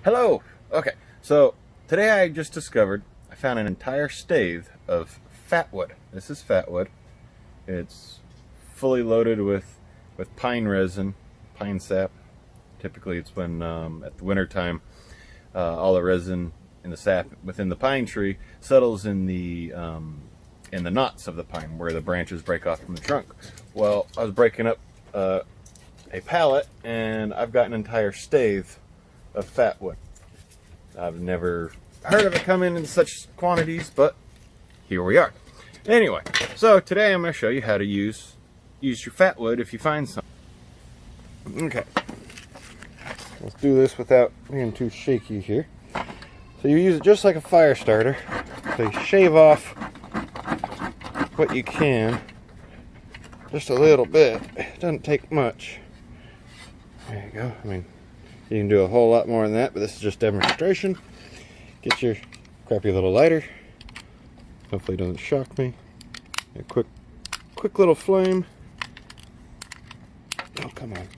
Hello! Okay, so today I just discovered I found an entire staithe of Fatwood. This is Fatwood. It's fully loaded with pine resin, pine sap. Typically it's when at the winter time all the resin in the sap within the pine tree settles in the knots of the pine where the branches break off from the trunk. Well, I was breaking up a pallet and I've got an entire staithe of Fatwood. I've never heard of it coming in such quantities, but here we are. Anyway, so today I'm going to show you how to use your Fatwood if you find some. Okay, let's do this without being too shaky here. So you use it just like a fire starter. So you shave off what you can, just a little bit. It doesn't take much. There you go. I mean, you can do a whole lot more than that, but this is just demonstration. Get your crappy little lighter. Hopefully it doesn't shock me. A quick little flame. Oh, come on.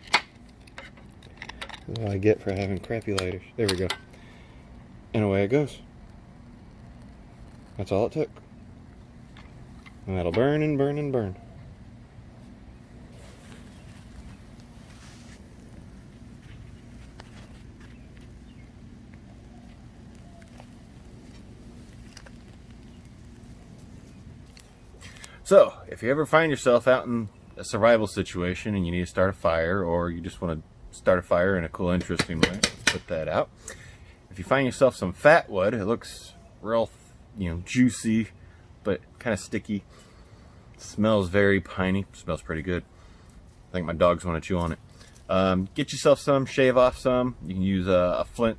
That's what I get for having crappy lighters. There we go. And away it goes. That's all it took. And that'll burn and burn and burn. So, if you ever find yourself out in a survival situation and you need to start a fire, or you just want to start a fire in a cool, interesting way, let's put that out. If you find yourself some Fatwood, it looks real, juicy, but kind of sticky. It smells very piney. It smells pretty good. I think my dogs want to chew on it. Get yourself some, shave off some. You can use a flint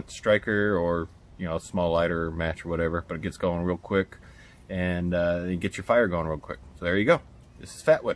striker, or a small lighter or match or whatever, but it gets going real quick. And you get your fire going real quick. So there you go. This is Fatwood.